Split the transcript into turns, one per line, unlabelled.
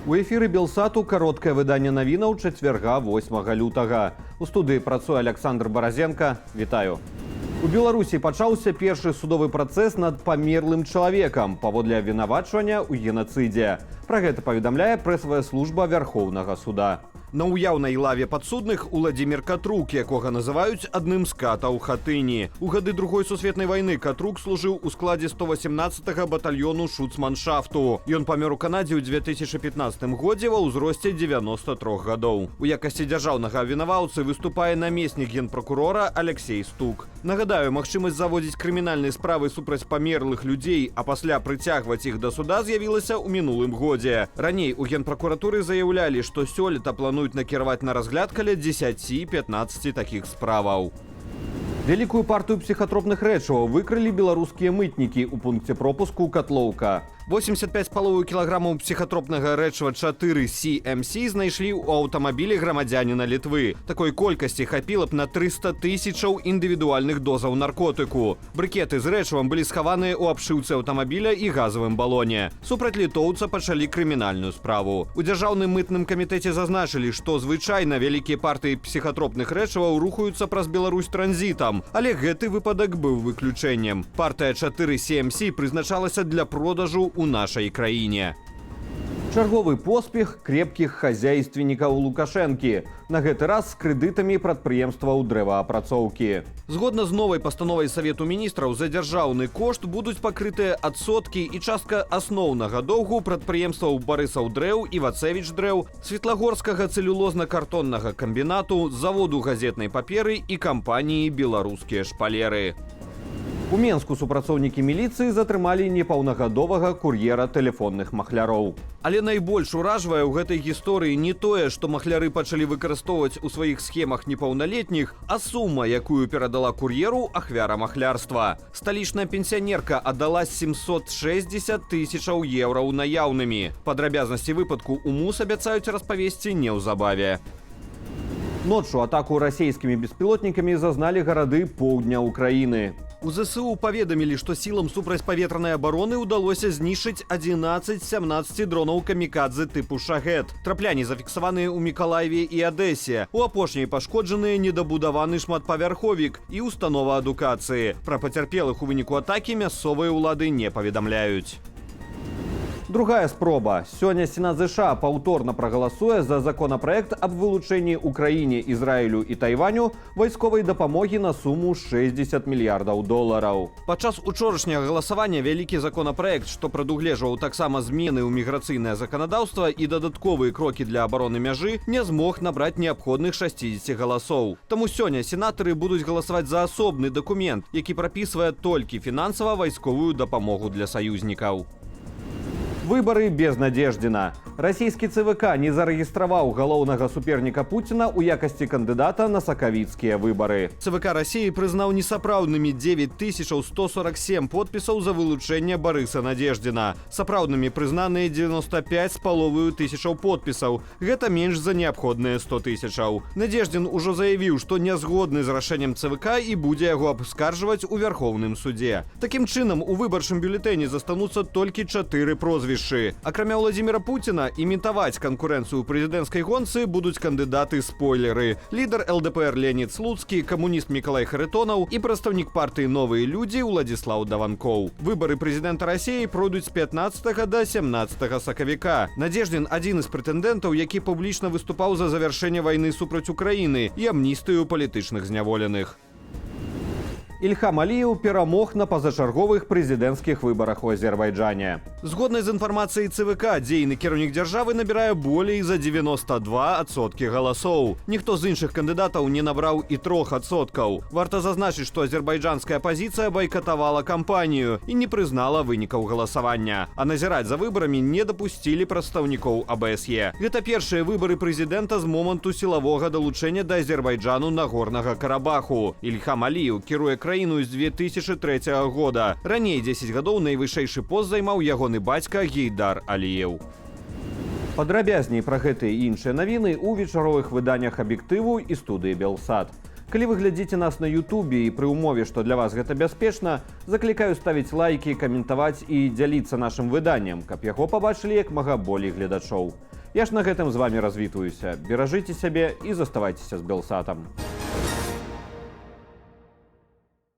У эфіры Белсату кароткае выданне навінаў чацвярга 8 лютага. У студыі працуе Александр Баразенко. Вітаю. У Беларусі пачаўся першы судовы працэс над памерлым чалавекам паводле абвінавачвання ў генацыдзе. Пра гэта паведамляе прэсавая служба Вярхоўнага суда. На уяўнай лаве падсудных Уладзімір Катрук, якога называюць адным з катаў Хатыні. У гады Другой сусветнай вайны Катрук служыў у складзе 118-га батальёну шуцманшафту. Ён памёр у Канадзе ў 2015 годзе ва ўзросце 93 гадоў. У якасці дзяржаўнага абвінаваўцы выступае намеснік генпракурора Алексей Стук. Нагадаю, магчымасць заводзіць крымінальныя справы супраць памерлых людзей, а пасля прыцягваць іх да суда з'явілася ў мінулым годзе. Раней у генпракуратуры заяўлялі, што сёлета плануюць накіраваць на разгляд каля 10-15 такіх справаў. Вялікую партыю псіхатропных рэчываў выкрылі беларускія мытнікі ў пункце пропуску Катлоўка. 85,5 кілаграмаў псіхатропнага рэчыва 4 CMC знайшлі ў аўтамабілі грамадзяніна Літвы. Такой колькасці хапіла б на 300 тысячаў індывідуальных дозаў наркотыку. Брыкеты з рэчывам былі схаваныя ў абшыўцы аўтамабіля і газавым балоне. Супраць літоўца пачалі крымінальную справу. У дзяржаўным мытным камітэце зазначылі, што звычайна вялікія партыі псіхатропных рэчываў рухаюцца праз Беларусь транзітам, але гэты выпадак быў выключэннем. Партыя 4 CMC прызначалася для продажу у нашай краіне. Чарговы поспех крепкіх хазяйственнікаў Лукашэнкі. На гэты раз з крэдытамі прадпрыемстваў дрэваапрацоўкі. Згодна з новай пастановай Савету міністраў, за дзяржаўны кошт будуць пакрытыя адсоткі і частка асноўнага доўгу прадпрыемстваў Барысаўдрэў і Вацэвічдрэў, Светлагорскага цэлюлозна-картоннага камбінату, заводу газетнай паперы і кампаніі «Беларускія шпалеры». У Менску супрацоўнікі міліцыі затрымалі непаўнагадовага кур'ера тэлефонных махляроў. Але найбольш уражвае ў гэтай гісторыі не тое, што махляры пачалі выкарыстоўваць у сваіх схемах непаўналетніх, а сума, якую перадала кур'еру ахвяра махлярства. Сталічная пенсіянерка аддала 760 тысячаў еўраў наяўнымі. Падрабязнасці выпадку ў МУС абяцаюць распавесці неўзабаве. Ноччу атаку расійскімі беспілотнікамі зазналі гарады поўдня Украіны. У ЗСУ паведамілі, што сілам супрацьпаветранай абароны ўдалося знішчыць 11 з 17 дронаў камікадзе тыпу «Шахед». Трапляні зафіксаваныя ў Мікалаеве і Адэсе. У апошняй пашкоджаныя недабудаваны шматпавярховік і установа адукацыі. Пра пацярпелых у выніку атакі мясцовыя ўлады не паведамляюць. Другая спроба. Сёння Сенат ЗША паўторна прагаласуе за законапраект аб вылучэнні Украіне, Ізраілю і Тайваню вайсковай дапамогі на суму 60 мільярдаў долараў. Падчас учорашняга галасавання вялікі законапраект, што прадугледжваў таксама змены ў міграцыйнае заканадаўства і дадатковыя крокі для абароны мяжы, не змог набраць неабходных 60 галасоў. Таму сёння сенатары будуць галасаваць за асобны дакумент, які прапісвае толькі фінансава-вайсковую дапамогу для саюзнікаў. Выборы безнадеждзена. Расійскі ЦВК не зарэгістраваў галоўнага суперніка Пуціна ў якасці кандыдата на сакавіцкія выбары. ЦВК Расіі прызнаў несапраўднымі 9147 подпісаў за вылучэнне Барыса Надеждзіна. Сапраўднымі прызнаныя 95,5 тысячаў подпісаў. Гэта менш за неабходныя 100 тысячаў. Надеждзін ужо заявіў, што не згодны з рашэннем ЦВК і будзе яго абскарджваць у Вярхоўным суде. Такім чынам, у выбарчым бюлетэні застануцца толькі 4 прозвішчы. Акрамя Владзіміра Пуціна, імітаваць канкурэнцыю ў прэзідэнцкай гонцы будуць кандыдаты-спойлеры. Лідар ЛДПР Леонід Слуцкі, камуніст Мікалай Харытонаў і прадстаўнік партыі «Новыя людзі» Уладзіслаў Даванкоў. Выбары прэзідэнта Расіі пройдуць з 15 да 17 сакавіка. Надеждзін адзін з прэтэндэнтаў, які публічна выступаў за завяршэнне вайны супраць Украіны і амністыю палітычных зняволеных. Ільхам Алієў перамог на пазачарговых прэзідэнцкіх выбарах у Азербайджане. Згодна з інфармацыяй ЦВК, дзейны кіраўнік дзяржавы набірае болей за 92% галасоў. Ніхто з іншых кандыдатаў не набраў і 3%. Варта зазначыць, што азербайджанская апазіцыя байкатавала кампанію і не прызнала вынікаў галасавання. А назіраць за выбарамі не дапусцілі прадстаўнікоў АБСЕ. Гэта першыя выбары прэзідэнта з моманту сілавога далучэння да Азербайджану Нагорнага Карабаху. Ільхам Алієў кіруе краіну з 2003 года. Раней 10 гадоў найвышэйшы пост займаў ягоны бацька Гейдар Алієў. Падрабязней пра гэтыя і іншыя навіны ў вечаровых выданнях «Аб'ектыву» і студыі «Белсат». Калі вы глядзіце нас на Ютубе і пры ўмове, што для вас гэта бяспечна, заклікаю ставіць лайкі, каментаваць і дзяліцца нашым выданнем, каб яго пабачылі як мага болей гледачоў. Я ж на гэтым з вами развітваюся. Беражыце сябе і заставайцеся з Белсатам.